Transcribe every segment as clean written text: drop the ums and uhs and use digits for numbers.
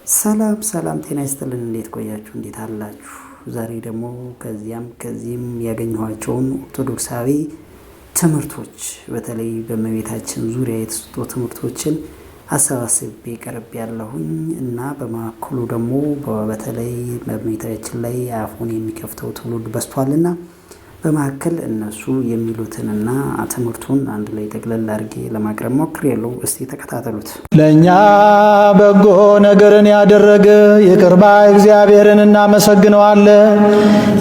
ሰላም ጤና ይስጥልን። እንዴት ቆያችሁ? እንዴት አላችሁ? ዛሬ ደግሞ ከዚህም ያገኘኋቸውን ኦርቶዶክሳዊ ትምህርቶች በተለይ በእመቤታችን ዙሪያ የተሰጡ ትምህርቶችን አሰባስቤ ቀርብ ያለሁኝ እና በማዕከሉ ደግሞ በተለይ በእመቤታችን ላይ አፉን የሚከፍተው ትውልድ በዝቷልና በማዕከል እነሱ የሚሉትንና ትምህርቱን አንድ ላይ ጠቅለል አድርጌ ለማቅረብ ሞክሬያለሁ። እስቲ ተከታተሉት። ለእኛ በጎ ነገርን ያደረገ ይቅር ባይ እግዚአብሔርን እናመሰግነዋለን።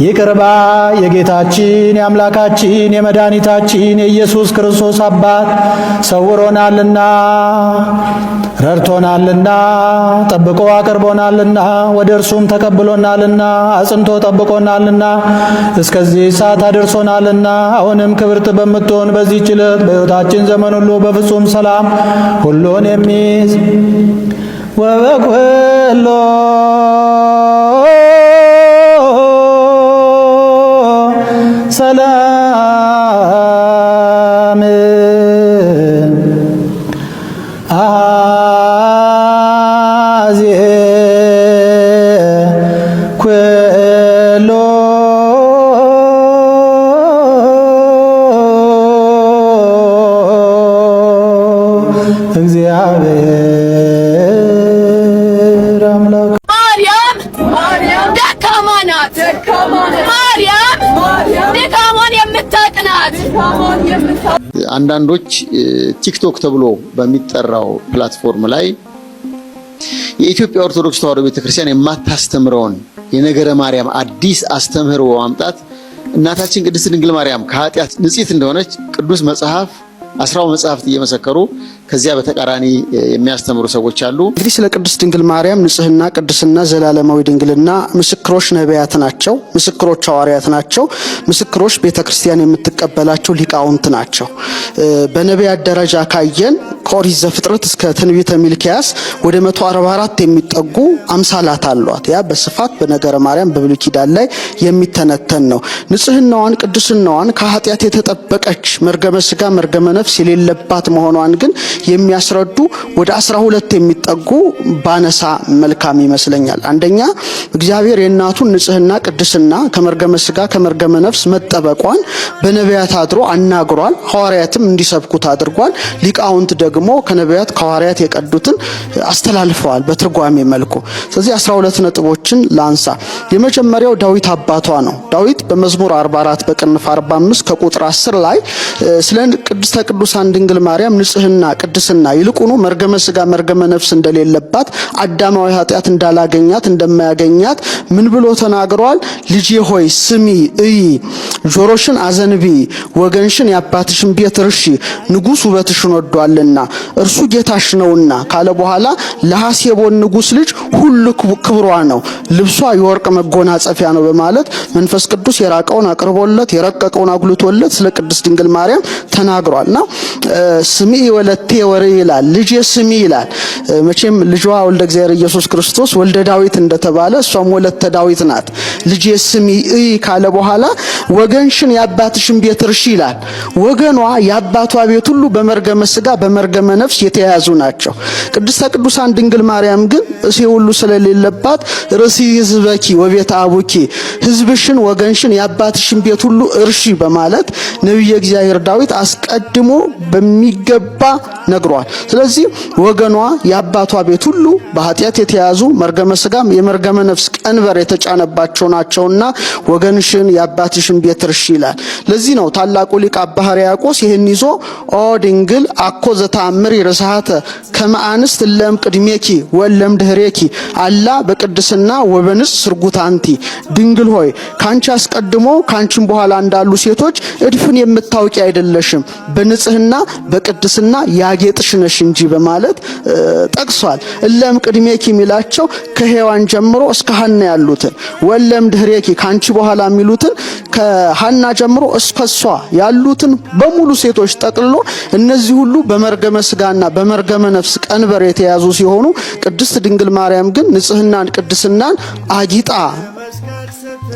ይቅር ባይ የጌታችን የአምላካችን የመድኃኒታችን የኢየሱስ ክርስቶስ አባት ሰውሮናልና ረድቶናልና ጠብቆ አቅርቦናልና ወደ እርሱም ተቀብሎናልና አጽንቶ ጠብቆናልና እስከዚህ ሰዓት አድርሶናልና አሁንም ክብርት በምትሆን በዚህ ዕለት በሕይወታችን ዘመን ሁሉ በፍጹም ሰላም ሁሉን የሚይዝ ወበኩሎ ሰላም እግዚአብሔር አምላክ ማርያም ደካማ ናት። ማርያም ደካማን የምታጥናት። አንዳንዶች ቲክቶክ ተብሎ በሚጠራው ፕላትፎርም ላይ የኢትዮጵያ ኦርቶዶክስ ተዋሕዶ ቤተክርስቲያን የማታስተምረውን የነገረ ማርያም አዲስ አስተምህሮ በማምጣት እናታችን ቅድስት ድንግል ማርያም ከኃጢአት ንጽሕት እንደሆነች ቅዱስ መጽሐፍ 10 መጽሐፍት እየመሰከሩ ከዚያ በተቃራኒ የሚያስተምሩ ሰዎች አሉ። እንግዲህ ስለ ቅድስት ድንግል ማርያም ንጽህና፣ ቅድስና፣ ዘላለማዊ ድንግልና ምስክሮች ነቢያት ናቸው፣ ምስክሮች ሐዋርያት ናቸው፣ ምስክሮች ቤተክርስቲያን የምትቀበላቸው ሊቃውንት ናቸው። በነቢያት ደረጃ ካየን ከኦሪት ዘፍጥረት እስከ ትንቢተ ሚልክያስ ወደ 144 የሚጠጉ አምሳላት አሏት። ያ በስፋት በነገረ ማርያም በብሉይ ኪዳን ላይ የሚተነተን ነው። ንጽህናዋን፣ ቅድስናዋን ከኃጢአት የተጠበቀች መርገመ ሥጋ መርገመ ነፍስ የሌለባት መሆኗን ግን የሚያስረዱ ወደ 12 የሚጠጉ ባነሳ መልካም ይመስለኛል። አንደኛ እግዚአብሔር የእናቱን ንጽህና ቅድስና ከመርገመ ሥጋ ከመርገመ ነፍስ መጠበቋን በነቢያት አድሮ አናግሯል። ሐዋርያትም እንዲሰብኩት አድርጓል። ሊቃውንት ደግሞ ከነቢያት ከሐዋርያት የቀዱትን አስተላልፈዋል በትርጓሜ መልኩ። ስለዚህ 12 ነጥቦችን ላንሳ። የመጀመሪያው ዳዊት አባቷ ነው። ዳዊት በመዝሙር 44 በቅንፍ 45 ከቁጥር 10 ላይ ስለ ቅድስተ ቅዱሳን ድንግል ማርያም ንጽህና ቅድስና ይልቁኑ መርገመ ሥጋ መርገመ ነፍስ እንደሌለባት አዳማዊ ኃጢአት እንዳላገኛት እንደማያገኛት ምን ብሎ ተናግሯል? ልጄ ሆይ ስሚ እይ፣ ጆሮሽን አዘንቢ፣ ወገንሽን የአባትሽን ቤት እርሺ፣ ንጉሥ ውበትሽን ወዷልና እርሱ ጌታሽ ነውና ካለ በኋላ ለሐሴቦን ንጉሥ ልጅ ሁሉ ክብሯ ነው፣ ልብሷ የወርቅ መጎናጸፊያ ነው በማለት መንፈስ ቅዱስ የራቀውን አቅርቦለት የረቀቀውን አጉልቶለት ስለ ቅድስት ድንግል ማርያም ተናግሯልና ስሚ ወለቴ ወሬ ይላል፣ ልጄ ስሚ ይላል። መቼም ልጇ ወልደ እግዚአብሔር ኢየሱስ ክርስቶስ ወልደ ዳዊት እንደተባለ እሷም ወለተ ዳዊት ናት። ልጄ ስሚ እይ ካለ በኋላ ወገንሽን የአባትሽን ቤት እርሺ ይላል። ወገኗ የአባቷ ቤት ሁሉ በመርገመ ሥጋ በመርገመ ነፍስ የተያዙ ናቸው። ቅድስተ ቅዱሳን ድንግል ማርያም ግን እሴ ሁሉ ስለሌለባት ርሲ ሕዝበኪ ወቤተ አቡኪ፣ ሕዝብሽን ወገንሽን የአባትሽን ቤት ሁሉ እርሺ በማለት ነቢየ እግዚአብሔር ዳዊት አስቀድሞ በሚገባ ነግሯል። ስለዚህ ወገኗ የአባቷ ቤት ሁሉ በኃጢአት የተያዙ መርገመ ሥጋ የመርገመ ነፍስ ቀንበር የተጫነባቸው ናቸውና ወገንሽን የአባትሽን ቤት እርሺ ይላል። ለዚህ ነው ታላቁ ሊቅ አባ ሕርያቆስ ይህን ይዞ ኦ ድንግል አኮ ዘተአምሪ ርስሐተ ከመ አንስት እለም ቅድሜኪ ወለም ድኅሬኪ አላ በቅድስና ወበንጽ ስርጉታንቲ፣ ድንግል ሆይ ካንቺ አስቀድሞ ካንቺም በኋላ እንዳሉ ሴቶች እድፍን የምታውቂ አይደለሽም፣ በንጽህና በቅድስና ያጌጥሽ ነሽ እንጂ በማለት ጠቅሷል። እለም ቅድሜኪ የሚላቸው ከሔዋን ጀምሮ እስከ ሐና ያሉትን፣ ወለም ድኅሬኪ ካንቺ በኋላ የሚሉትን ከሐና ጀምሮ እስከ እሷ ያሉትን በሙሉ ሴቶች ጠቅልሎ እነዚህ ሁሉ በመርገመ ሥጋና በመርገመ ነፍስ ቀንበር የተያዙ ሲሆኑ ቅድስት ድንግል ማርያም ግን ንጽህናን ቅድስናን አጊጣ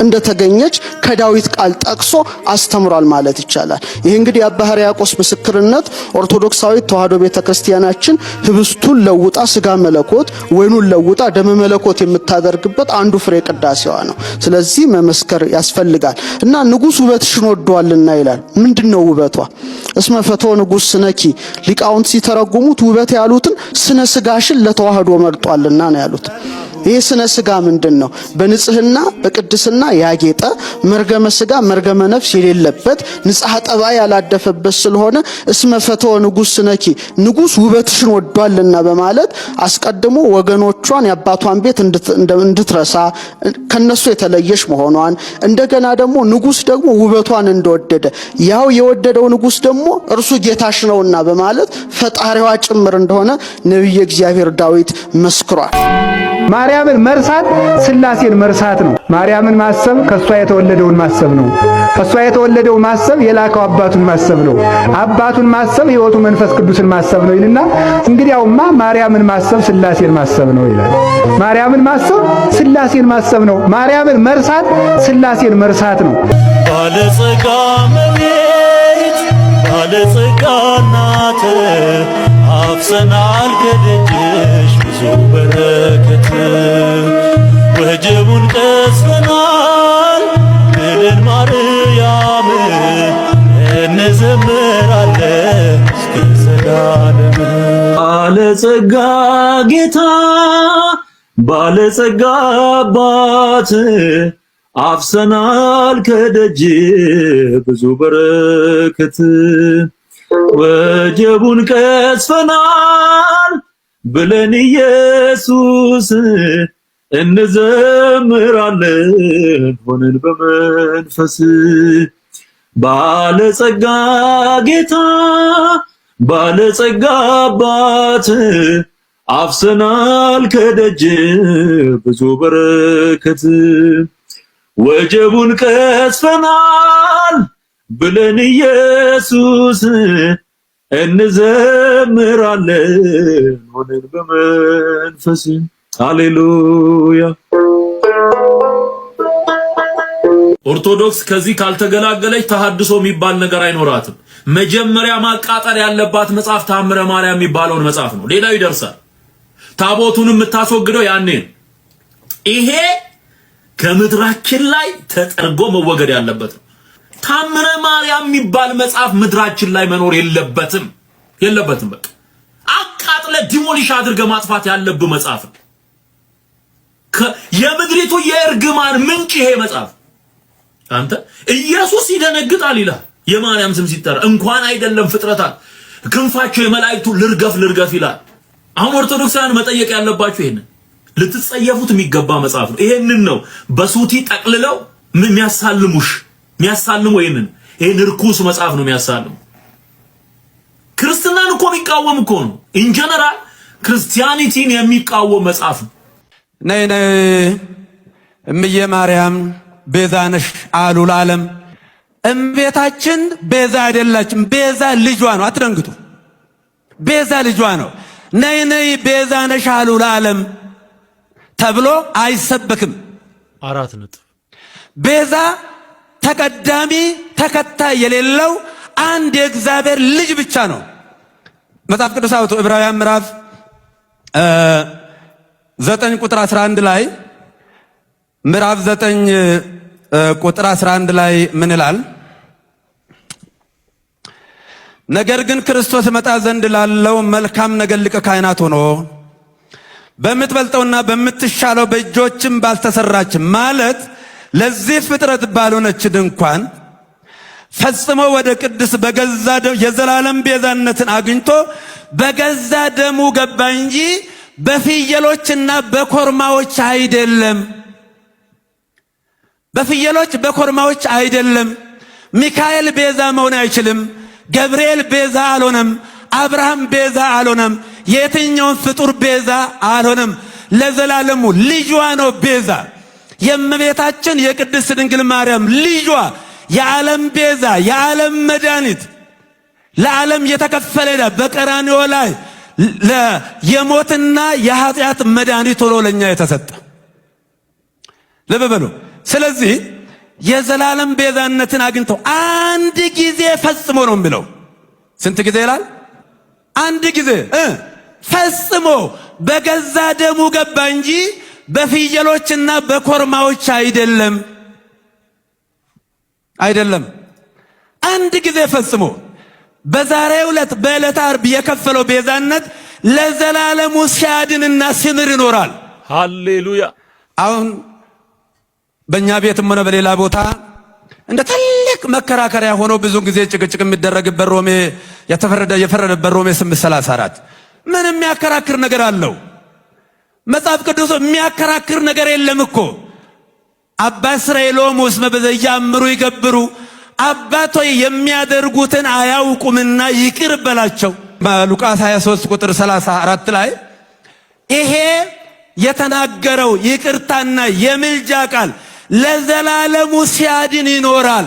እንደተገኘች ከዳዊት ቃል ጠቅሶ አስተምሯል ማለት ይቻላል። ይህ እንግዲህ የአባ ሕርያቆስ ምስክርነት ኦርቶዶክሳዊት ተዋሕዶ ቤተክርስቲያናችን ህብስቱን ለውጣ ስጋ መለኮት፣ ወይኑን ለውጣ ደመ መለኮት የምታደርግበት አንዱ ፍሬ ቅዳሴዋ ነው። ስለዚህ መመስከር ያስፈልጋል እና ንጉሥ ውበትሽን ወዷልና ይላል። ምንድነው ውበቷ? እስመ ፈትወ ንጉሥ ስነኪ፣ ሊቃውንት ሲተረጉሙት ውበት ያሉትን ስነ ስጋሽን ለተዋሕዶ መርጧልና ነው ያሉት። ይህ ስነ ስጋ ምንድነው? በንጽህና በቅድስና ያጌጠ መርገመ ስጋ መርገመ ነፍስ የሌለበት ንጽሐ ጠባይ ያላደፈበት ስለሆነ እስመ ፈትወ ንጉሥ ስነኪ፣ ንጉሥ ውበትሽን ወዷልና በማለት አስቀድሞ ወገኖቿን የአባቷን ቤት እንድትረሳ ከነሱ የተለየሽ መሆኗን እንደገና ደግሞ ንጉሥ ደግሞ ውበቷን እንደወደደ ያው የወደደው ንጉሥ ደግሞ እርሱ ጌታሽ ነውና በማለት ፈጣሪዋ ጭምር እንደሆነ ነቢየ እግዚአብሔር ዳዊት መስክሯል። ማርያምን መርሳት ሥላሴን መርሳት ነው። ማርያምን ማሰብ ከሷ የተወለደውን ማሰብ ነው። ከሷ የተወለደው ማሰብ የላከው አባቱን ማሰብ ነው። አባቱን ማሰብ ሕይወቱ መንፈስ ቅዱስን ማሰብ ነው ይልና እንግዲያውማ ማርያምን ማሰብ ሥላሴን ማሰብ ነው ይላል። ማርያምን ማሰብ ሥላሴን ማሰብ ነው። ማርያምን መርሳት ሥላሴን መርሳት ነው። ባለጸጋ መቤት ባለጸጋ ናት አፍሰናል ከደጅሽ ብዙ በረከት ወጀቡን ቀስፈናል ብለን ማርያም እንዘምራለን እስከ ዘላለም። ባለጸጋ ጌታ ባለጸጋ አባት አፍሰናል ከደጅ ብዙ በረከት ወጀቡን ቀስፈናል ብለን ኢየሱስ እንዘምራለን ሆነን በመንፈስ። ባለጸጋ ጌታ ባለጸጋ አባት አፍሰናል ከደጅ ብዙ በረከት ወጀቡን ቀስፈናል ብለን ኢየሱስ እንዘምራለን ሆነን በመንፈስ። ሃሌሉያ። ኦርቶዶክስ ከዚህ ካልተገላገለች ተሐድሶ የሚባል ነገር አይኖራትም። መጀመሪያ ማቃጠል ያለባት መጽሐፍ ተአምረ ማርያም የሚባለውን መጽሐፍ ነው። ሌላው ይደርሳል። ታቦቱን የምታስወግደው ያኔ ነው። ይሄ ከምድራችን ላይ ተጠርጎ መወገድ ያለበት ነው። ተአምረ ማርያም የሚባል መጽሐፍ ምድራችን ላይ መኖር የለበትም። በቃ አቃጥለ ዲሞሊሽ አድርገ ማጥፋት ያለብህ መጽሐፍ ነው። የምድሪቱ የእርግማን ምንጭ ይሄ መጽሐፍ። አንተ ኢየሱስ ይደነግጣል ይላል የማርያም ስም ሲጠራ፣ እንኳን አይደለም ፍጥረታት ክንፋቸው የመላእክቱ ልርገፍ ይላል። አሁን ኦርቶዶክሳውያን መጠየቅ ያለባችሁ ይሄንን ልትጸየፉት የሚገባ መጽሐፍ ነው። ይሄንን ነው በሱቲ ጠቅልለው የሚያሳልሙ ይሄን ርኩስ መጽሐፍ ነው የሚያሳልሙ። ክርስትናን እኮ የሚቃወም እኮ ነው። ኢን ጀነራል ክርስቲያኒቲን የሚቃወም መጽሐፍ ነው። ነይ እምዬ ማርያም ቤዛ ነሽ አሉ ለዓለም። እመቤታችን ቤዛ አይደላችም። ቤዛ ልጇ ነው። አትደንግጡ። ቤዛ ልጇ ነው። ነይ ቤዛ ነሽ አሉ ለዓለም ተብሎ አይሰበክም። 4 ነጥብ። ቤዛ ተቀዳሚ ተከታይ የሌለው አንድ የእግዚአብሔር ልጅ ብቻ ነው። መጽሐፍ ቅዱስ አውጡ ዕብራውያን ምዕራፍ 9 ቁጥር 11 ላይ ምዕራፍ 9 ቁጥር 11 ላይ ምን ይላል? ነገር ግን ክርስቶስ መጣ ዘንድ ላለው መልካም ነገር ሊቀ ካህናት ሆኖ በምትበልጠውና በምትሻለው በእጆችም ባልተሰራች ማለት ለዚህ ፍጥረት ባልሆነች ድንኳን ፈጽሞ ወደ ቅድስ በገዛ ደሙ የዘላለም ቤዛነትን አግኝቶ በገዛ ደሙ ገባ እንጂ በፍየሎችና በኮርማዎች አይደለም። በፍየሎች በኮርማዎች አይደለም። ሚካኤል ቤዛ መሆን አይችልም። ገብርኤል ቤዛ አልሆነም። አብርሃም ቤዛ አልሆነም። የትኛውን ፍጡር ቤዛ አልሆነም። ለዘላለሙ ልጇ ነው ቤዛ። የእመቤታችን የቅድስት ድንግል ማርያም ልጇ የዓለም ቤዛ፣ የዓለም መድኃኒት፣ ለዓለም የተከፈለ ዕዳ በቀራንዮ ላይ የሞትና የኃጢአት መድኃኒት ሆኖ ለኛ የተሰጠ። ልብ በሉ። ስለዚህ የዘላለም ቤዛነትን አግኝተው አንድ ጊዜ ፈጽሞ ነው የሚለው። ስንት ጊዜ ይላል? አንድ ጊዜ ፈጽሞ በገዛ ደሙ ገባ እንጂ በፍየሎችና በኮርማዎች አይደለም። አንድ ጊዜ ፈጽሞ በዛሬው ዕለት በዕለተ ዓርብ የከፈለው ቤዛነት ለዘላለሙ ሲያድንና ሲምር ይኖራል። ሃሌሉያ። አሁን በእኛ ቤትም ሆነ በሌላ ቦታ እንደ ትልቅ መከራከሪያ ሆኖ ብዙ ጊዜ ጭቅጭቅ የሚደረግበት ሮሜ የፈረደበት ሮሜ 8:34 ምን የሚያከራክር ነገር አለው? መጽሐፍ ቅዱስ የሚያከራክር ነገር የለም እኮ። አባ እስራኤሎም ውስጥ መበዘያምሩ ይገብሩ አባቶይ የሚያደርጉትን አያውቁምና ይቅር በላቸው። በሉቃስ 23:34 ላይ ይሄ የተናገረው ይቅርታና የምልጃ ቃል ለዘላለሙ ሲያድን ይኖራል።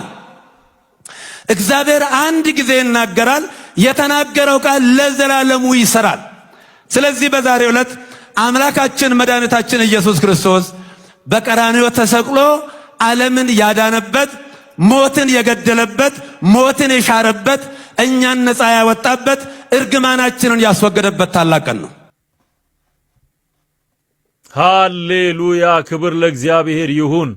እግዚአብሔር አንድ ጊዜ ይናገራል፣ የተናገረው ቃል ለዘላለሙ ይሰራል። ስለዚህ በዛሬው ዕለት አምላካችን መድኃኒታችን ኢየሱስ ክርስቶስ በቀራንዮ ተሰቅሎ ዓለምን ያዳነበት፣ ሞትን የገደለበት፣ ሞትን የሻረበት፣ እኛን ነፃ ያወጣበት፣ እርግማናችንን ያስወገደበት ታላቅ ቀን ነው። ሃሌሉያ! ክብር ለእግዚአብሔር ይሁን።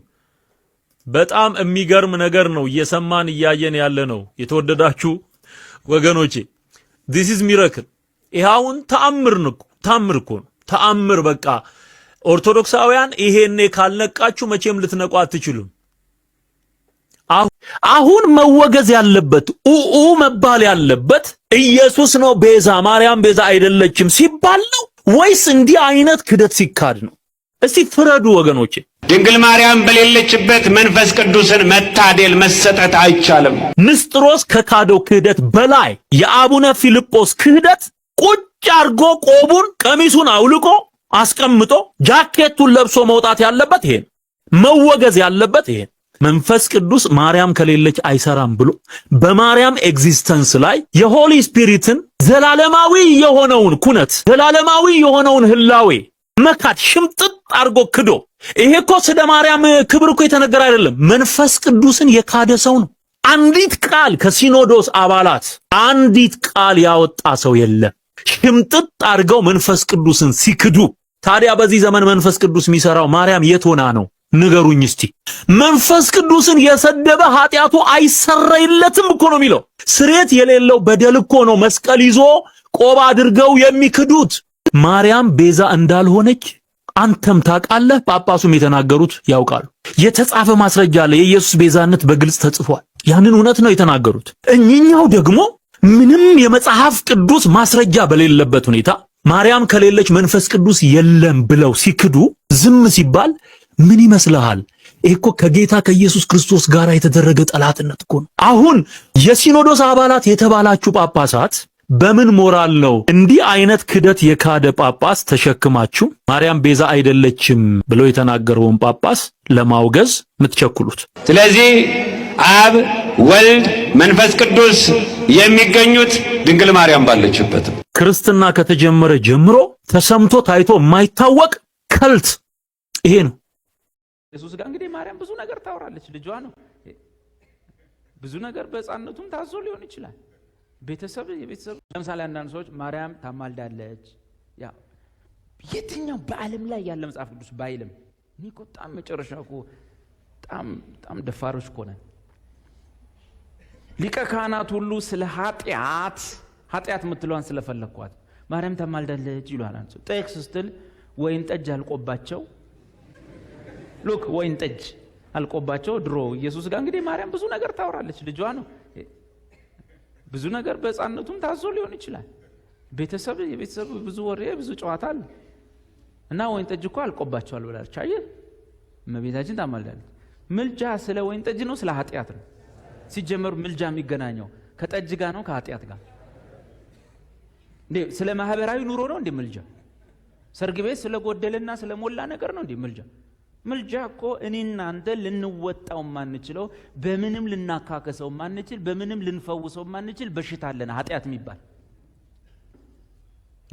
በጣም የሚገርም ነገር ነው እየሰማን እያየን ያለ ነው። የተወደዳችሁ ወገኖቼ this is miracle። ይሄውን ተአምር እኮ ነው። ተአምር በቃ ኦርቶዶክሳውያን ይሄኔ ካልነቃችሁ መቼም ልትነቁ አትችሉም። አሁን መወገዝ ያለበት መባል ያለበት ኢየሱስ ነው ቤዛ፣ ማርያም ቤዛ አይደለችም ሲባል ነው ወይስ እንዲህ አይነት ክደት ሲካድ ነው? እስቲ ፍረዱ ወገኖቼ። ድንግል ማርያም በሌለችበት መንፈስ ቅዱስን መታደል መሰጠት አይቻልም። ንስጥሮስ ከካደው ክህደት በላይ የአቡነ ፊልጶስ ክህደት ቁጭ አርጎ ቆቡን ቀሚሱን አውልቆ አስቀምጦ ጃኬቱን ለብሶ መውጣት ያለበት ይሄን፣ መወገዝ ያለበት ይሄን። መንፈስ ቅዱስ ማርያም ከሌለች አይሰራም ብሎ በማርያም ኤግዚስተንስ ላይ የሆሊ ስፒሪትን ዘላለማዊ የሆነውን ኩነት ዘላለማዊ የሆነውን ህላዌ መካድ ሽምጥጥ አርጎ ክዶ፣ ይሄ እኮ ስለ ማርያም ክብር እኮ የተነገረ አይደለም፣ መንፈስ ቅዱስን የካደ ሰው ነው። አንዲት ቃል ከሲኖዶስ አባላት አንዲት ቃል ያወጣ ሰው የለም። ሽምጥጥ አርገው መንፈስ ቅዱስን ሲክዱ። ታዲያ በዚህ ዘመን መንፈስ ቅዱስ የሚሰራው ማርያም የት ሆና ነው? ንገሩኝ እስቲ። መንፈስ ቅዱስን የሰደበ ኃጢአቱ አይሰረይለትም እኮ ነው የሚለው። ስሬት የሌለው በደል እኮ ነው መስቀል ይዞ ቆብ አድርገው የሚክዱት። ማርያም ቤዛ እንዳልሆነች አንተም ታውቃለህ፣ ጳጳሱም የተናገሩት ያውቃሉ። የተጻፈ ማስረጃ አለ። የኢየሱስ ቤዛነት በግልጽ ተጽፏል። ያንን እውነት ነው የተናገሩት። እኚኛው ደግሞ ምንም የመጽሐፍ ቅዱስ ማስረጃ በሌለበት ሁኔታ ማርያም ከሌለች መንፈስ ቅዱስ የለም ብለው ሲክዱ ዝም ሲባል ምን ይመስልሃል? እኮ ከጌታ ከኢየሱስ ክርስቶስ ጋር የተደረገ ጠላትነት እኮ ነው። አሁን የሲኖዶስ አባላት የተባላችሁ ጳጳሳት በምን ሞራል ነው እንዲህ አይነት ክደት የካደ ጳጳስ ተሸክማችሁ ማርያም ቤዛ አይደለችም ብለው የተናገረውን ጳጳስ ለማውገዝ የምትቸኩሉት? ስለዚህ አብ ወልድ መንፈስ ቅዱስ የሚገኙት ድንግል ማርያም ባለችበት። ክርስትና ከተጀመረ ጀምሮ ተሰምቶ ታይቶ የማይታወቅ ከልት ይሄ ነው። ኢየሱስ ጋር እንግዲህ ማርያም ብዙ ነገር ታወራለች። ልጇ ነው። ብዙ ነገር በሕፃንነቱም ታዞ ሊሆን ይችላል። የቤተሰብ ለምሳሌ አንዳንድ ሰዎች ማርያም ታማልዳለች። ያ የትኛው በዓለም ላይ ያለ መጽሐፍ ቅዱስ ባይልም እኔ እኮ በጣም መጨረሻ እኮ በጣም ደፋሮች እኮ ነን። ሊቀ ካህናት ሁሉ ስለ ኃጢአት የምትለዋን ስለፈለኳት ማርያም ታማልዳለች ይሏል። አንተ ጥቅስ ስትል ወይን ጠጅ አልቆባቸው ሉክ ወይን ጠጅ አልቆባቸው ድሮ ኢየሱስ ጋር እንግዲህ ማርያም ብዙ ነገር ታወራለች። ልጇ ነው። ብዙ ነገር በሕፃንነቱም ታዞ ሊሆን ይችላል። የቤተሰብ ብዙ ወሬ ብዙ ጨዋታ አለ እና ወይን ጠጅ እኮ አልቆባቸዋል ብላለች። አየህ እመቤታችን ታማልዳለች። ምልጃ ስለ ወይን ጠጅ ነው ስለ ኃጢአት ነው? ሲጀመር ምልጃ የሚገናኘው ከጠጅ ጋር ነው ከኃጢአት ጋር? እንዴ ስለ ማህበራዊ ኑሮ ነው እንዴ ምልጃ? ሰርግ ቤት ስለ ጎደለና ስለ ሞላ ነገር ነው እንዴ ምልጃ? ምልጃ እኮ እኔና አንተ ልንወጣው ማንችለው፣ በምንም ልናካከሰው ማንችል፣ በምንም ልንፈውሰው ማንችል በሽታ አለና ኃጢአት የሚባል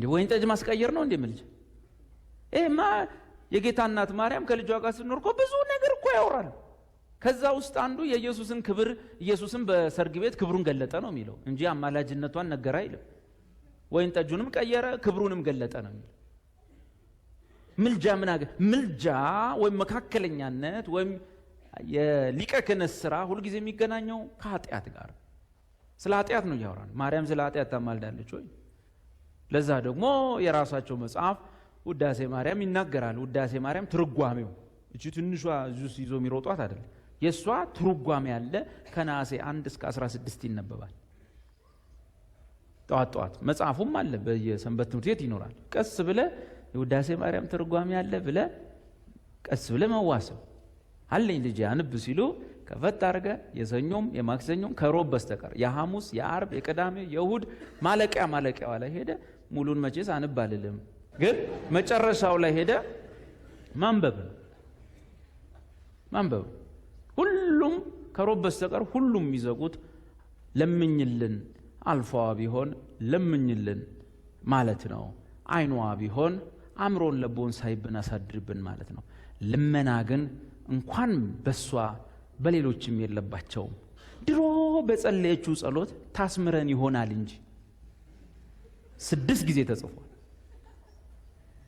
ወይን ጠጅ ማስቀየር ነው እንዴ ምልጃ? የጌታ እናት ማርያም ከልጇ ጋር ስትኖር እኮ ብዙ ነገር እኮ ያወራል። ከዛ ውስጥ አንዱ የኢየሱስን ክብር ኢየሱስን በሰርግ ቤት ክብሩን ገለጠ ነው የሚለው እንጂ አማላጅነቷን ነገረ አይልም። ወይን ጠጁንም ቀየረ ክብሩንም ገለጠ ነው የሚለው። ምልጃ ምልጃ ወይም መካከለኛነት ወይም የሊቀ ክህነት ስራ ሁልጊዜ የሚገናኘው ከኃጢአት ጋር። ስለ ኃጢአት ነው ያወራል። ማርያም ስለ ኃጢአት ታማልዳለች ወይ? ለዛ ደግሞ የራሳቸው መጽሐፍ ውዳሴ ማርያም ይናገራል። ውዳሴ ማርያም ትርጓሜው እቺ ትንሿ ጁስ ይዞ የሚሮጧት አይደል፣ የሷ ትርጓሜ ያለ ከነሐሴ 1 እስከ 16 ይነበባል። ጧት መጽሐፉም አለ በየሰንበት ትምህርት ቤት ይኖራል። ቀስ ብለ የውዳሴ ማርያም ትርጓሜ ያለ ብለ ቀስ ብለ መዋሰብ አለኝ ልጅ አንብ ሲሉ ከፈት አርገ የሰኞም የማክሰኞም ከሮብ በስተቀር የሐሙስ የአርብ የቅዳሜ የእሁድ ማለቂያው ላይ ሄደ ሙሉን መቼስ አንብ አልልም፣ ግን መጨረሻው ላይ ሄደ ማንበብ ሁሉም ከሮብ በስተቀር ሁሉም የሚዘጉት ለምኝልን አልፏዋ ቢሆን ለምኝልን ማለት ነው። አይኗ ቢሆን አምሮን ለቦን ሳይብን አሳድርብን ማለት ነው። ልመና ግን እንኳን በሷ በሌሎችም የለባቸውም። ድሮ በጸለየችው ጸሎት ታስምረን ይሆናል እንጂ 6 ጊዜ ተጽፏል።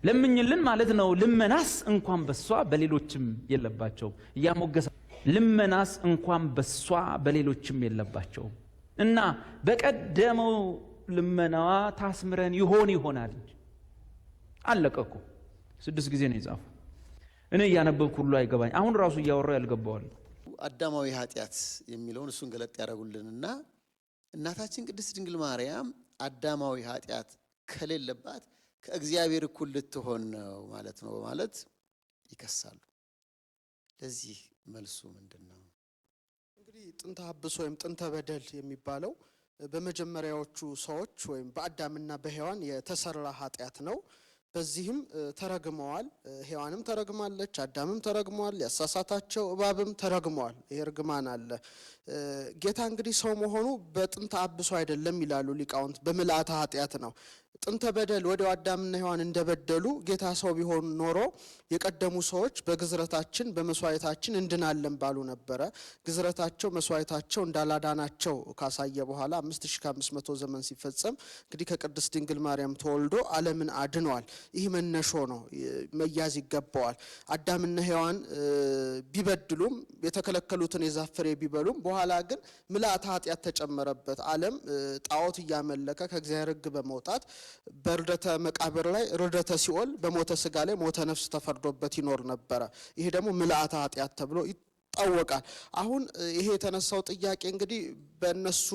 ለምኝልን ማለት ነው። ልመናስ እንኳን በሷ በሌሎችም የለባቸውም። ያሞገሰ ልመናስ እንኳን በሷ በሌሎችም የለባቸውም እና በቀደመው ልመናዋ ታስምረን ይሆናል እንጂ አለቀኩ። 6 ጊዜ ነው የጻፈው። እኔ ያነበብኩ ሁሉ አይገባኝ። አሁን ራሱ እያወራው ያልገባዋል። አዳማዊ ኃጢአት የሚለውን እሱን ገለጥ ያደርጉልንና እናታችን ቅድስት ድንግል ማርያም አዳማዊ ኃጢአት ከሌለባት ከእግዚአብሔር እኩል ልትሆን ነው ማለት ነው ማለት ይከሳሉ። ለዚህ መልሱ ምንድነው? እንግዲህ ጥንተ አብሶ ወይም ጥንተ በደል የሚባለው በመጀመሪያዎቹ ሰዎች ወይም በአዳምና በሔዋን የተሰራ ኃጢአት ነው። በዚህም ተረግመዋል። ሔዋንም ተረግማለች፣ አዳምም ተረግመዋል፣ ያሳሳታቸው እባብም ተረግመዋል። ይሄ እርግማን አለ። ጌታ እንግዲህ ሰው መሆኑ በጥንተ አብሶ አይደለም ይላሉ ሊቃውንት፣ በምልአተ ኃጢአት ነው። ጥንተ በደል ወደ አዳምና ሔዋን እንደበደሉ ጌታ ሰው ቢሆን ኖሮ የቀደሙ ሰዎች በግዝረታችን በመስዋዕታችን እንድናለን ባሉ ነበረ። ግዝረታቸው መስዋዕታቸው እንዳላዳናቸው ካሳየ በኋላ 5500 ዘመን ሲፈጸም እንግዲህ ከቅድስት ድንግል ማርያም ተወልዶ ዓለምን አድኗል። ይህ መነሾ ነው፣ መያዝ ይገባዋል። አዳምና ሔዋን ቢበድሉም የተከለከሉትን የዛፍ ፍሬ ቢበሉም በኋላ ግን ምልአተ ኃጢአት ተጨመረበት። ዓለም ጣዖት እያመለከ ከእግዚአብሔር ሕግ በመውጣት በርደተ መቃብር ላይ ርደተ ሲኦል በሞተ ስጋ ላይ ሞተ ነፍስ ተፈርዶበት ይኖር ነበረ። ይሄ ደግሞ ምልአተ ኃጢአት ተብሎ ይታወቃል። አሁን ይሄ የተነሳው ጥያቄ እንግዲህ በእነሱ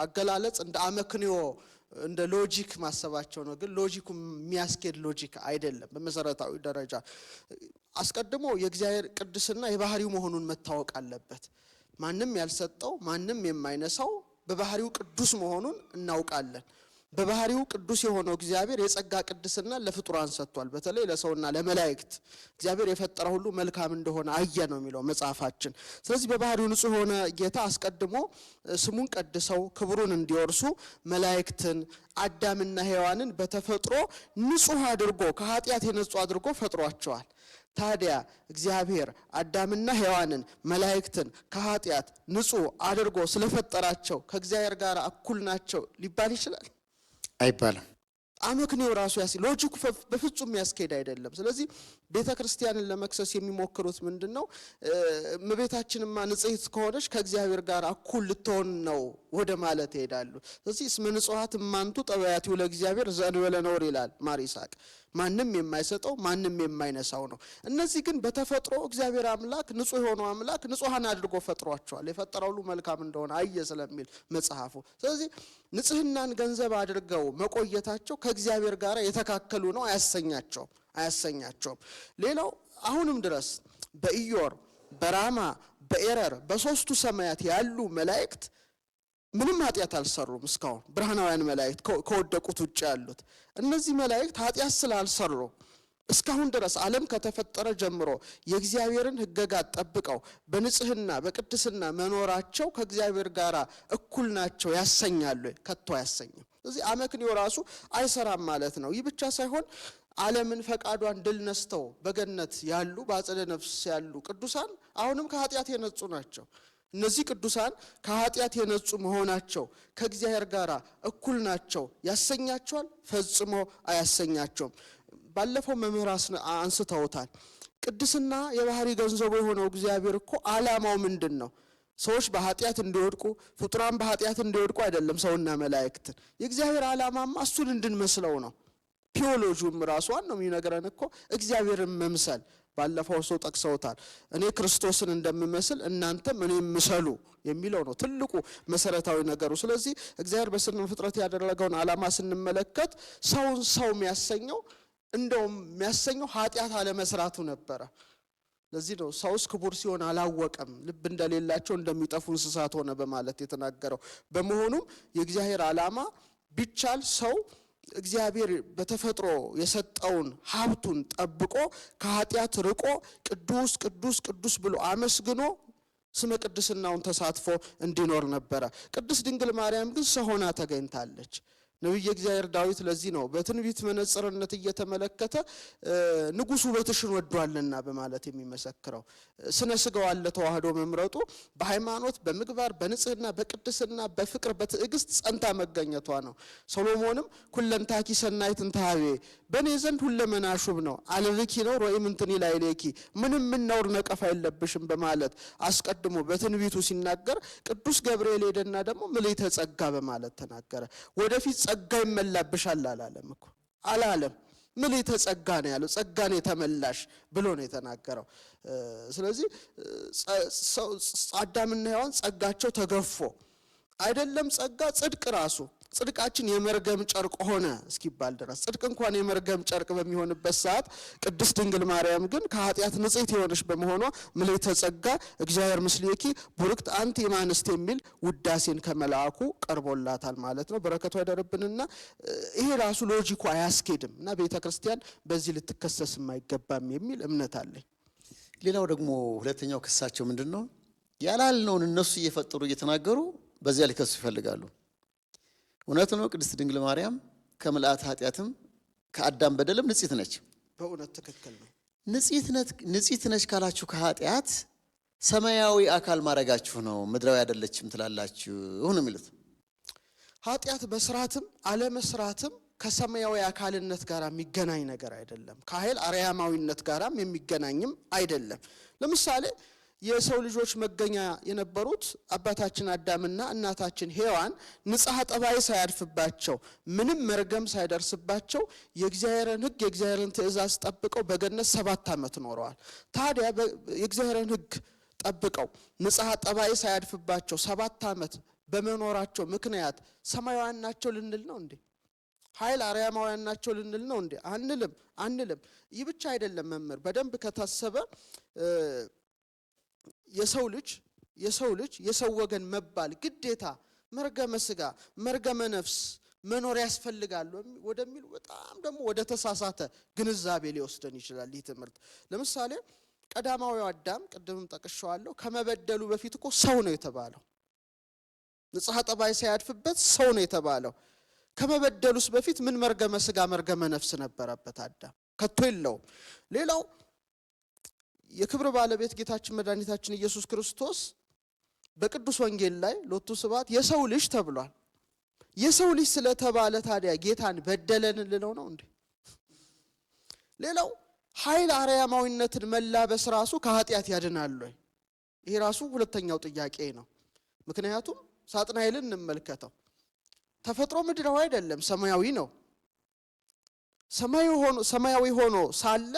አገላለጽ እንደ አመክንዮ እንደ ሎጂክ ማሰባቸው ነው። ግን ሎጂኩ የሚያስኬድ ሎጂክ አይደለም። በመሰረታዊ ደረጃ አስቀድሞ የእግዚአብሔር ቅድስና የባህሪው መሆኑን መታወቅ አለበት። ማንም ያልሰጠው ማንም የማይነሳው በባህሪው ቅዱስ መሆኑን እናውቃለን። በባህሪው ቅዱስ የሆነው እግዚአብሔር የጸጋ ቅድስና ለፍጡራን ሰጥቷል። በተለይ ለሰውና ለመላእክት እግዚአብሔር የፈጠረ ሁሉ መልካም እንደሆነ አየ ነው የሚለው መጽሐፋችን። ስለዚህ በባህሪው ንጹህ የሆነ ጌታ አስቀድሞ ስሙን ቀድሰው ክብሩን እንዲወርሱ መላእክትን አዳምና ሔዋንን በተፈጥሮ ንጹህ አድርጎ ከኃጢአት የነጹ አድርጎ ፈጥሯቸዋል። ታዲያ እግዚአብሔር አዳምና ሔዋንን መላእክትን ከኃጢአት ንጹህ አድርጎ ስለፈጠራቸው ከእግዚአብሔር ጋር እኩል ናቸው ሊባል ይችላል? አይባልም። አመክንዮ ራሱ ሎጂኩ በፍጹም ያስኬድ አይደለም። ስለዚህ ቤተክርስቲያንን ለመክሰስ የሚሞክሩት ምንድነው? እመቤታችንማ ንጽሕት ከሆነች ከእግዚአብሔር ጋር እኩል ልትሆን ነው ወደ ማለት ይሄዳሉ። ስለዚህ እስመ ንጹሐት እማንቱ ጠባያቲሁ ለእግዚአብሔር ዘእንበለ ነውር ይላል ማር ይስሐቅ። ማንም የማይሰጠው ማንም የማይነሳው ነው። እነዚህ ግን በተፈጥሮ እግዚአብሔር አምላክ ንጹህ የሆነው አምላክ ንጹሃን አድርጎ ፈጥሯቸዋል። የፈጠረው ሁሉ መልካም እንደሆነ አየ ስለሚል መጽሐፉ። ስለዚህ ንጽህናን ገንዘብ አድርገው መቆየታቸው ከእግዚአብሔር ጋር የተካከሉ ነው፣ አያሰኛቸውም። ሌላው አሁንም ድረስ በኢዮር በራማ በኤረር በሶስቱ ሰማያት ያሉ መላእክት ምንም ኃጢአት አልሰሩም። እስካሁን ብርሃናውያን መላእክት ከወደቁት ውጭ ያሉት እነዚህ መላእክት ኃጢአት ስላልሰሩ እስካሁን ድረስ ዓለም ከተፈጠረ ጀምሮ የእግዚአብሔርን ሕግጋት ጠብቀው በንጽህና በቅድስና መኖራቸው ከእግዚአብሔር ጋር እኩል ናቸው ያሰኛሉ? ከቶ አያሰኝም። ስለዚህ አመክንዮ ራሱ አይሰራም ማለት ነው። ይህ ብቻ ሳይሆን ዓለምን ፈቃዷን ድል ነስተው በገነት ያሉ በአጸደ ነፍስ ያሉ ቅዱሳን አሁንም ከኃጢአት የነጹ ናቸው። እነዚህ ቅዱሳን ከኃጢአት የነጹ መሆናቸው ከእግዚአብሔር ጋር እኩል ናቸው ያሰኛቸዋል? ፈጽሞ አያሰኛቸውም። ባለፈው መምህር አንስተውታል። ቅድስና የባህሪ ገንዘቡ የሆነው እግዚአብሔር እኮ ዓላማው ምንድነው? ሰዎች በኃጢአት እንዲወድቁ ፍጡራን በኃጢአት እንዲወድቁ አይደለም ሰውና መላእክትን። የእግዚአብሔር ዓላማማ እሱን እንድንመስለው ነው። ቴዎሎጂውም ራሷን ነው የሚነግረን እኮ እግዚአብሔርን መምሰል። ባለፈው ሰው ጠቅሰውታል። እኔ ክርስቶስን እንደምመስል እናንተም እኔን ምሰሉ የሚለው ነው ትልቁ መሰረታዊ ነገሩ። ስለዚህ እግዚአብሔር በስነ ፍጥረት ያደረገውን ዓላማ ስንመለከት ሰውን ሰው የሚያሰኘው እንደውም የሚያሰኘው ኃጢአት አለመስራቱ ነበረ። ለዚህ ነው ሰውስ ክቡር ሲሆን አላወቀም ልብ እንደሌላቸው እንደሚጠፉ እንስሳት ሆነ በማለት የተናገረው። በመሆኑም የእግዚአብሔር ዓላማ ቢቻል ሰው እግዚአብሔር በተፈጥሮ የሰጠውን ሀብቱን ጠብቆ ከኃጢአት ርቆ ቅዱስ ቅዱስ ቅዱስ ብሎ አመስግኖ ስመ ቅድስናውን ተሳትፎ እንዲኖር ነበረ። ቅድስት ድንግል ማርያም ግን ሰው ሆና ተገኝታለች። ነብዩ እግዚአብሔር ዳዊት ለዚህ ነው በትንቢት መነጽርነት እየተመለከተ ንጉሱ ውበትሽን ወዷልና በማለት የሚመሰክረው። ስነ ስጋዋን ለተዋህዶ መምረጡ በሃይማኖት በምግባር በንጽህና በቅድስና በፍቅር በትዕግስት ጸንታ መገኘቷ ነው። ሰሎሞንም ኩለንታኪ ሰናይት እንታቤ በኔ ዘንድ ሁለመናሽ ውብ ነው አለብኪ ነው ሮኢም እንትን ይላይሌኪ ምንም ነውር ነቀፋ የለብሽም በማለት አስቀድሞ በትንቢቱ ሲናገር ቅዱስ ገብርኤል ሄደና ደግሞ ምልዕተ ጸጋ በማለት ተናገረ። ወደፊት ጸጋ ይመላብሻል አላለም እኮ አላለም። ምልዕተ ጸጋ ነው ያለው። ጸጋን የተመላሽ ብሎ ነው የተናገረው። ስለዚህ አዳምና ሔዋን ጸጋቸው ተገፎ አይደለም ጸጋ ጽድቅ ራሱ ጽድቃችን የመርገም ጨርቅ ሆነ እስኪባል ድረስ ጽድቅ እንኳን የመርገም ጨርቅ በሚሆንበት ሰዓት ቅድስት ድንግል ማርያም ግን ከኃጢአት ንጽሕት የሆነች በመሆኗ ምልዕተ ጸጋ እግዚአብሔር ምስሌኪ ቡርክት አንቲ እማንስት የሚል ውዳሴን ከመልአኩ ቀርቦላታል ማለት ነው። በረከቷ ይደርብንና ይሄ ራሱ ሎጂኩ አያስኬድም እና ቤተክርስቲያን በዚህ ልትከሰስ የማይገባም የሚል እምነት አለኝ። ሌላው ደግሞ ሁለተኛው ክሳቸው ምንድነው? ያላልነውን እነሱ እየፈጠሩ እየተናገሩ በዚያ ሊከሱ ይፈልጋሉ። እውነት ነው። ቅድስት ድንግል ማርያም ከምልአት ኃጢአትም ከአዳም በደልም ንጽሕት ነች። በእውነት ትክክል ነው። ንጽሕት ነች ካላችሁ ከኃጢአት ሰማያዊ አካል ማረጋችሁ ነው፣ ምድራዊ አይደለችም ትላላችሁ ነው የሚሉት። ኃጢአት በስራትም አለመስራትም ከሰማያዊ አካልነት ጋር የሚገናኝ ነገር አይደለም። ከኃይል አርያማዊነት ጋራም የሚገናኝም አይደለም። ለምሳሌ የሰው ልጆች መገኛ የነበሩት አባታችን አዳምና እናታችን ሔዋን ንጽሐ ጠባይ ሳያድፍባቸው ምንም መርገም ሳይደርስባቸው የእግዚአብሔርን ሕግ የእግዚአብሔርን ትእዛዝ ጠብቀው በገነት 7 ዓመት ኖረዋል። ታዲያ የእግዚአብሔርን ሕግ ጠብቀው ንጽሐ ጠባይ ሳያድፍባቸው 7 ዓመት በመኖራቸው ምክንያት ሰማያውያን ናቸው ልንል ነው እንዴ? ኃይል አርያማውያን ናቸው ልንል ነው እንዴ? አንልም። ይህ ብቻ አይደለም መምህር፣ በደንብ ከታሰበ የሰው ልጅ የሰው ወገን መባል ግዴታ መርገመ ስጋ መርገመ ነፍስ መኖር ያስፈልጋል ወደሚል በጣም ደግሞ ወደ ተሳሳተ ግንዛቤ ሊወስደን ይችላል ይህ ትምህርት። ለምሳሌ ቀዳማዊው አዳም ቅድምም ጠቅሼዋለሁ ከመበደሉ በፊት እኮ ሰው ነው የተባለው። ንጽሐ ጠባይ ሳያድፍበት ሰው ነው የተባለው። ከመበደሉስ በፊት ምን መርገመ ስጋ መርገመ ነፍስ ነበረበት አዳም? ከቶ የለውም። ሌላው የክብር ባለቤት ጌታችን መድኃኒታችን ኢየሱስ ክርስቶስ በቅዱስ ወንጌል ላይ ሎቱ ስብሐት የሰው ልጅ ተብሏል። የሰው ልጅ ስለተባለ ታዲያ ጌታን በደለን ልለው ነው እንዴ? ሌላው ኃይል አርያማዊነትን መላበስ ራሱ ከኃጢአት ያድናል ወይ? ይሄ ራሱ ሁለተኛው ጥያቄ ነው። ምክንያቱም ሳጥናኤልን እንመልከተው። ተፈጥሮ ምድራዊ አይደለም፣ ሰማያዊ ነው። ሰማያዊ ሆኖ ሳለ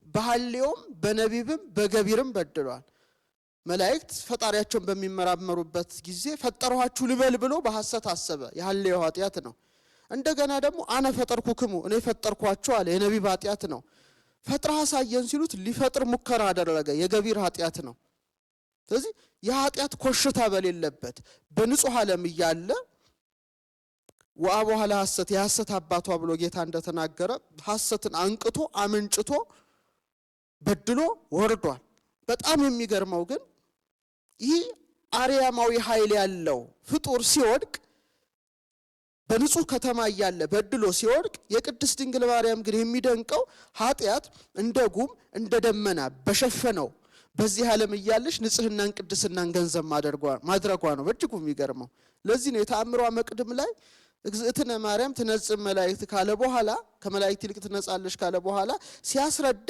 በሐሌውም በነቢብም በገቢርም በድሏል። መላእክት ፈጣሪያቸውን በሚመራመሩበት ጊዜ ፈጠርኋችሁ ልበል ብሎ በሐሰት አሰበ። የሐሌው ኃጢአት ነው። እንደገና ደግሞ አነ ፈጠርኩክሙ እኔ ፈጠርኳችሁ አለ። የነቢብ ኃጢአት ነው። ፈጥረህ አሳየን ሲሉት ሊፈጥር ሙከራ አደረገ። የገቢር ኃጢአት ነው። ስለዚህ የኃጢአት ኮሽታ በሌለበት በንጹህ ዓለም እያለ ወአቡሃ ለሐሰት የሐሰት አባቷ ብሎ ጌታ እንደተናገረ ሐሰትን አንቅቶ አመንጭቶ በድሎ ወርዷል። በጣም የሚገርመው ግን ይህ አርያማዊ ኃይል ያለው ፍጡር ሲወድቅ በንጹህ ከተማ እያለ በድሎ ሲወድቅ የቅድስት ድንግል ማርያም ግን የሚደንቀው ኃጢአት እንደ ጉም እንደ ደመና በሸፈነው በዚህ ዓለም እያለች ንጽህናን ቅድስናን ገንዘብ ማድረጓ ነው በእጅጉ የሚገርመው። ለዚህ ነው የተአምሯ መቅድም ላይ እግዝእትነ ማርያም ትነጽእ መላእክት ካለ በኋላ ከመላእክት ይልቅ ትነጻለች ካለ በኋላ ሲያስረዳ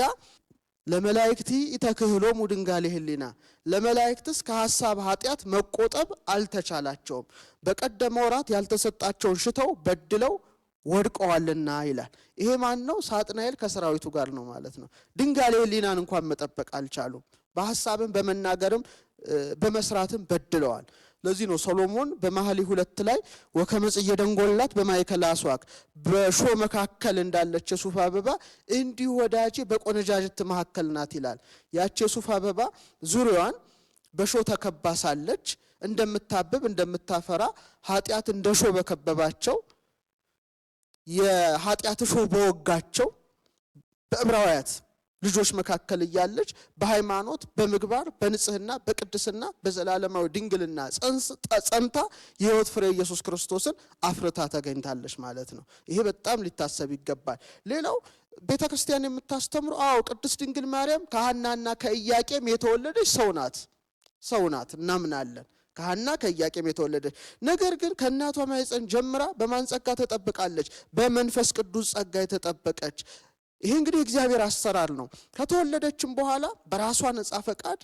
ለመላእክቲ ኢተክህሎሙ ድንጋሌ ህሊና ለመላእክትስ ከሐሳብ ኃጢአት መቆጠብ አልተቻላቸውም በቀደመ ወራት ያልተሰጣቸውን ሽተው በድለው ወድቀዋልና ይላል። ይሄ ማን ነው? ሳጥናኤል ከሰራዊቱ ጋር ነው ማለት ነው። ድንጋሌ ህሊናን እንኳን መጠበቅ አልቻሉም። በሐሳብም በመናገርም በመስራትም በድለዋል። ለዚህ ነው ሰሎሞን በመኃልየ 2 ላይ ወከመጽየ ደንጎላት በማእከለ አስዋክ በሾ መካከል እንዳለች የሱፍ አበባ እንዲሁ ወዳጄ በቆነጃጅት መካከል ናት ይላል። ያቺ የሱፍ አበባ ዙሪያዋን በሾ ተከባ ሳለች እንደምታብብ እንደምታፈራ ኃጢአት እንደ ሾ በከበባቸው የኃጢአት ሾ በወጋቸው በዕብራውያት ልጆች መካከል እያለች በሃይማኖት በምግባር በንጽህና በቅድስና በዘላለማዊ ድንግልና ጸንታ የሕይወት ፍሬ ኢየሱስ ክርስቶስን አፍርታ ተገኝታለች ማለት ነው። ይሄ በጣም ሊታሰብ ይገባል። ሌላው ቤተክርስቲያን የምታስተምረው ቅድስት ድንግል ማርያም ከሐናና ከኢያቄም የተወለደች ሰው ናት እናምናለን። ከሐና ከኢያቄም የተወለደች ነገር ግን ከእናቷ ማኅፀን ጀምራ በማን ጸጋ ተጠብቃለች? በመንፈስ ቅዱስ ጸጋ የተጠበቀች። ይሄ እንግዲህ እግዚአብሔር አሰራር ነው። ከተወለደችም በኋላ በራሷ ነጻ ፈቃድ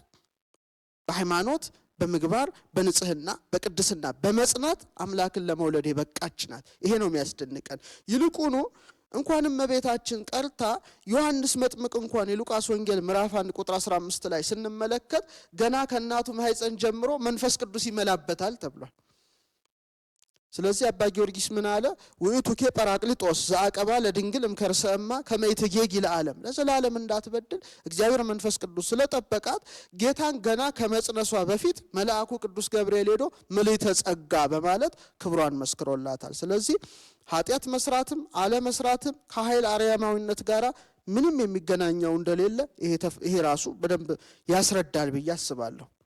በሃይማኖት በምግባር በንጽህና በቅድስና በመጽናት አምላክን ለመውለድ የበቃች ናት። ይሄ ነው የሚያስደንቀን። ይልቁኑ እንኳንም እመቤታችን ቀርታ ዮሐንስ መጥምቅ እንኳን የሉቃስ ወንጌል ምዕራፍ 1 ቁጥር 15 ላይ ስንመለከት ገና ከእናቱ ማኅፀን ጀምሮ መንፈስ ቅዱስ ይመላበታል ተብሏል። ስለዚህ አባ ጊዮርጊስ ምን አለ? ውእቱኬ ጰራቅሊጦስ ዘአቀባ ለድንግል እምከርሰ እማ ከመ ይትጌጊ ለዓለም ለዘላለም እንዳትበድል እግዚአብሔር መንፈስ ቅዱስ ስለጠበቃት ጌታን ገና ከመጽነሷ በፊት መልአኩ ቅዱስ ገብርኤል ሄዶ ምልዕተ ጸጋ በማለት ክብሯን መስክሮላታል። ስለዚህ ኃጢአት መስራትም አለመስራትም ከኃይል አርያማዊነት ጋር ምንም የሚገናኘው እንደሌለ ይሄ ራሱ በደንብ ያስረዳል ብዬ አስባለሁ።